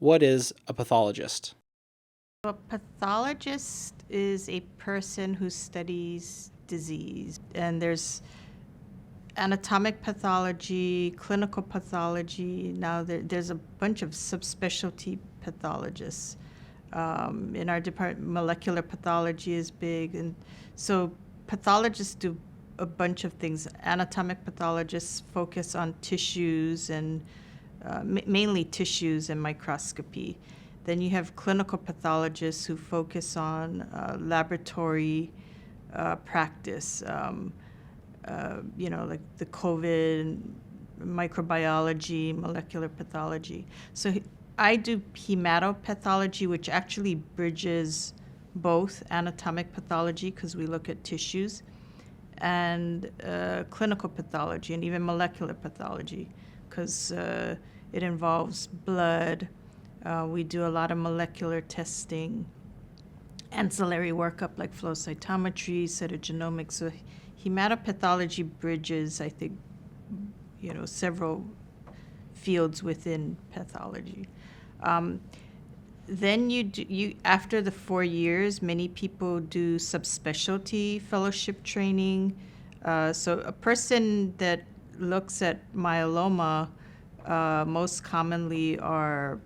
What is a pathologist? A pathologist is a person who studies disease, and there's anatomic pathology, clinical pathology. Now there's a bunch of subspecialty pathologists. In our department, molecular pathology is big, and so pathologists do a bunch of things. Anatomic pathologists focus on tissues and mainly tissues and microscopy. Then you have clinical pathologists who focus on laboratory practice, like the COVID, microbiology, molecular pathology. So I do hematopathology, which actually bridges both anatomic pathology, because we look at tissues, and clinical pathology, and even molecular pathology, because it involves blood. We do a lot of molecular testing, ancillary workup like flow cytometry, cytogenomics. So hematopathology bridges, I think, several fields within pathology. Then you after the 4 years, many people do subspecialty fellowship training. So a person that looks at myeloma most commonly are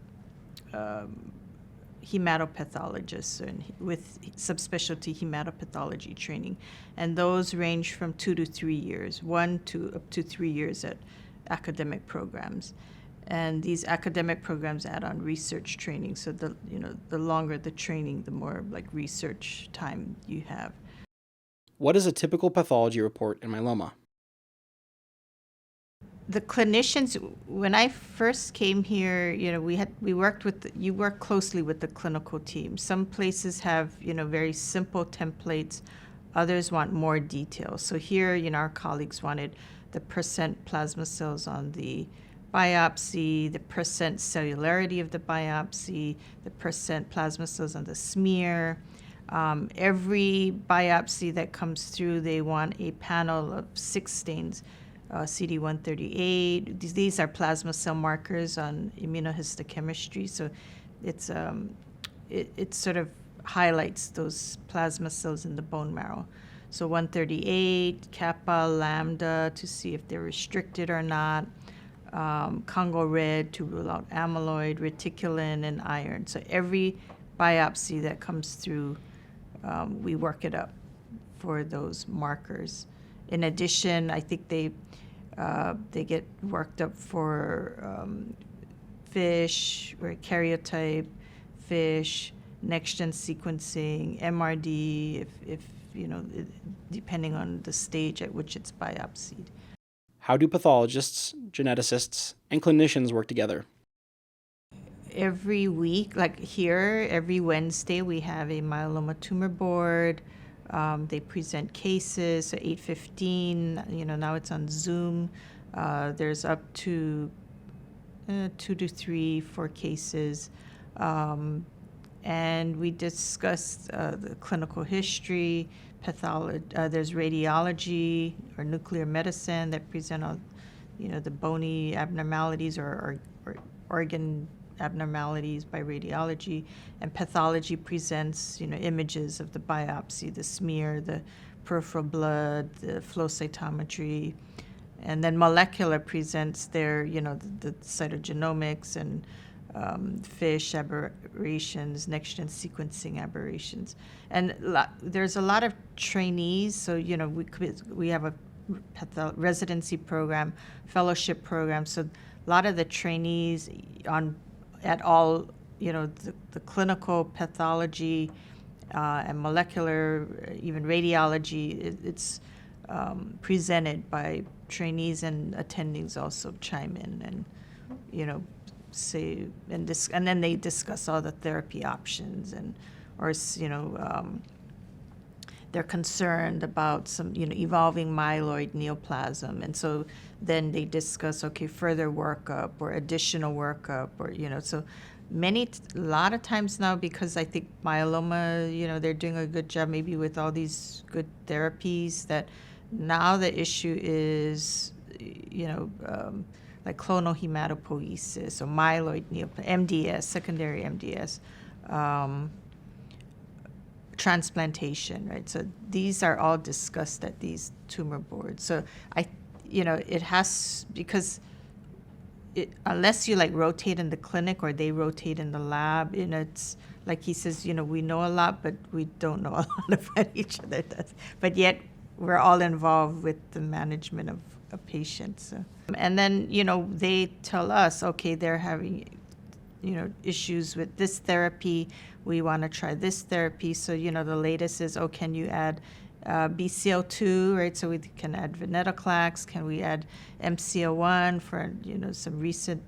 hematopathologists and with subspecialty hematopathology training, and those range from 2 to 3 years, 1 to up to 3 years at academic programs. And these academic programs add on research training, so the longer the training, the more like research time you have. What is a typical pathology report in myeloma? The clinicians, when I first came here, you work closely with the clinical team. Some places have, very simple templates. Others want more details. So here, our colleagues wanted the percent plasma cells on the biopsy, the percent cellularity of the biopsy, the percent plasma cells on the smear. Every biopsy that comes through, they want a panel of 6 stains. CD138. These are plasma cell markers on immunohistochemistry. So it sort of highlights those plasma cells in the bone marrow. So 138, kappa, lambda to see if they're restricted or not. Congo red to rule out amyloid, reticulin, and iron. So every biopsy that comes through, we work it up for those markers. In addition, I think they get worked up for FISH, or karyotype, FISH, next-gen sequencing, MRD, if depending on the stage at which it's biopsied. How do pathologists, geneticists, and clinicians work together? Every week, like here, every Wednesday, we have a myeloma tumor board. They present cases, so 8:15, now it's on Zoom. There's up to 2 to 3, 4 cases. And we discuss the clinical history, pathology. There's radiology or nuclear medicine that present all, the bony abnormalities or organ abnormalities by radiology, and pathology presents, images of the biopsy, the smear, the peripheral blood, the flow cytometry, and then molecular presents their, the cytogenomics and FISH aberrations, next-gen sequencing aberrations. And there's a lot of trainees, so, we have a residency program, fellowship program, so a lot of the trainees at all, the clinical pathology and molecular, even radiology, it's presented by trainees, and attendings also chime in and, say, and then they discuss all the therapy options, they're concerned about some, evolving myeloid neoplasm. And so then they discuss, further workup or additional workup, or, so a lot of times now, because I think myeloma, they're doing a good job maybe with all these good therapies, that now the issue is, like clonal hematopoiesis or myeloid neoplasm, MDS, secondary MDS, transplantation, right? So these are all discussed at these tumor boards. So it has, because unless you like rotate in the clinic or they rotate in the lab, it's like he says, we know a lot, but we don't know a lot about each other. But yet we're all involved with the management of patients. So. And then, they tell us, okay, they're having, issues with this therapy. We want to try this therapy. So, the latest is, can you add BCL2, right? So we can add venetoclax. Can we add MCL1 for, some recent,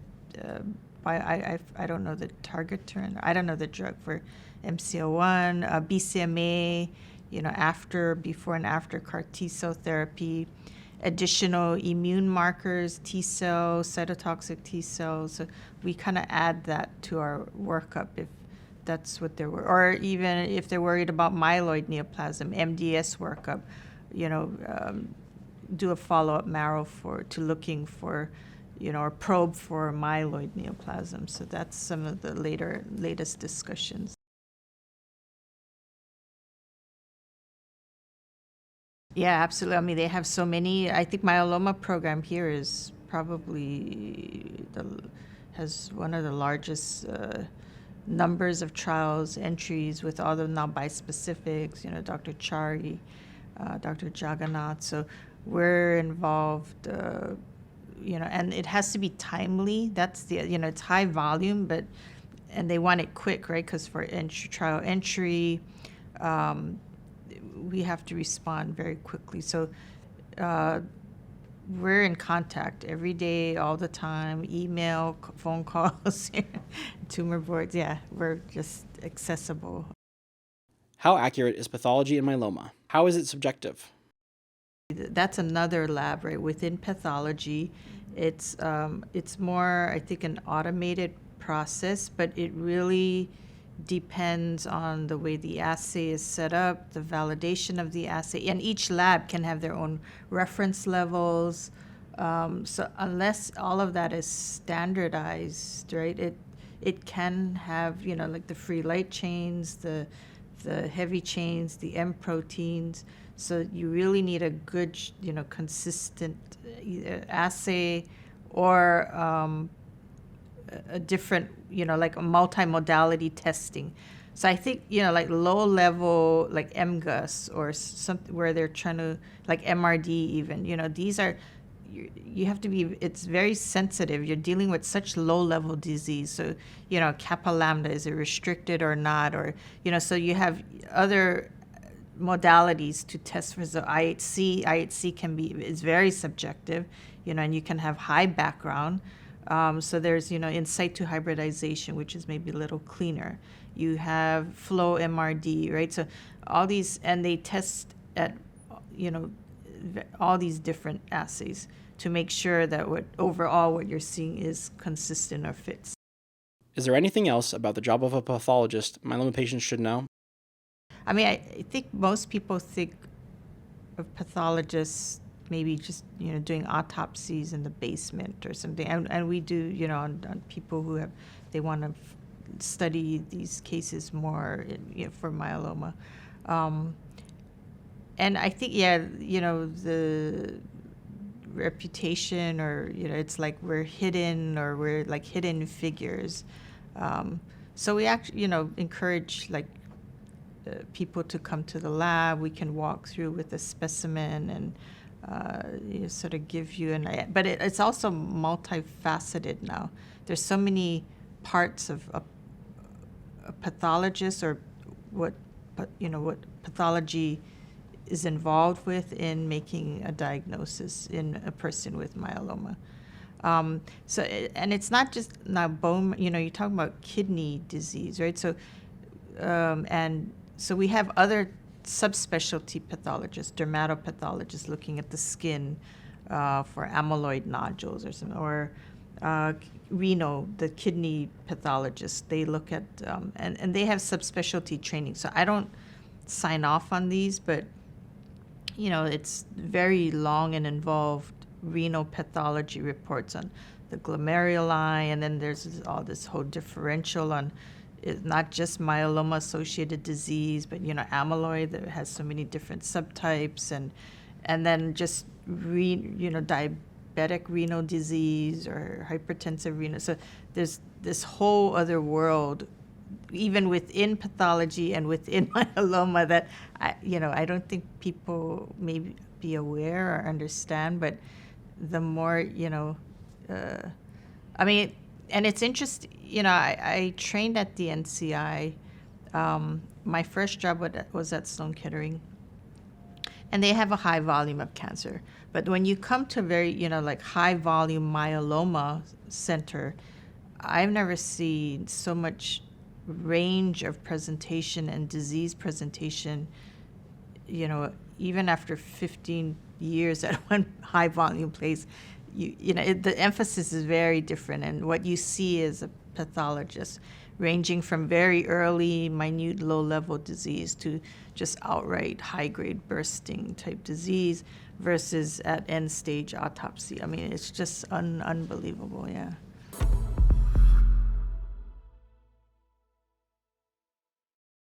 I don't know the target term. I don't know the drug for MCL1, BCMA, before and after CAR T cell therapy, additional immune markers, T cells, cytotoxic T cells. So we kind of add that to our workup if that's what they're, or even if they're worried about myeloid neoplasm, MDS workup, do a follow-up marrow to looking for, or probe for myeloid neoplasm. So that's some of the latest discussions. Yeah, absolutely. I mean, they have so many. I think myeloma program here is probably has one of the largest numbers of trials, entries with all the now bispecifics, Dr. Chari, Dr. Jagannath. So we're involved, and it has to be timely. That's it's high volume, and they want it quick, right? Because for trial entry, we have to respond very quickly. So we're in contact every day, all the time, email, phone calls, tumor boards. Yeah, we're just accessible. How accurate is pathology in myeloma? How is it subjective? That's another lab, right? Within pathology, it's more, I think, an automated process, but it really depends on the way the assay is set up, the validation of the assay, and each lab can have their own reference levels. So unless all of that is standardized, right, it can have, like the free light chains, the heavy chains, the M proteins. So you really need a good, consistent assay or a different, like a multimodality testing. So I think, like low level, like MGUS or something where they're trying to, like MRD even, these are, you have to be, it's very sensitive. You're dealing with such low level disease. So, kappa lambda, is it restricted or not? Or, so you have other modalities to test for the IHC. IHC is very subjective, and you can have high background. So there's, in situ hybridization, which is maybe a little cleaner. You have flow MRD, right? So all these, and they test at, all these different assays to make sure that what you're seeing is consistent or fits. Is there anything else about the job of a pathologist myeloma patients should know? I mean, I think most people think of pathologists maybe just, doing autopsies in the basement or something. And we do, on people who they want to study these cases more, for myeloma. And I think, the reputation or, it's like we're hidden or we're like hidden figures. So we actually, encourage like people to come to the lab. We can walk through with a specimen and sort of give you but it's also multifaceted now. There's so many parts of a pathologist or what pathology is involved with in making a diagnosis in a person with myeloma. And it's not just now bone, you're talking about kidney disease, right? So, and so we have other subspecialty pathologists, dermatopathologists looking at the skin for amyloid nodules or something, or renal, the kidney pathologists, they look at, and they have subspecialty training. So I don't sign off on these, but, it's very long and involved renal pathology reports on the glomeruli, and then there's all this whole differential on not just myeloma-associated disease, but amyloid that has so many different subtypes, and then just diabetic renal disease or hypertensive renal. So there's this whole other world, even within pathology and within myeloma, that I don't think people may be aware or understand. But the more and it's interesting. I trained at the NCI. My first job was at Sloan Kettering, and they have a high volume of cancer. But when you come to very, like high volume myeloma center, I've never seen so much range of presentation and disease presentation, even after 15 years at one high volume place. The emphasis is very different, and what you see is a pathologist ranging from very early, minute, low-level disease to just outright high-grade bursting type disease versus at end-stage autopsy. I mean, it's just unbelievable, yeah.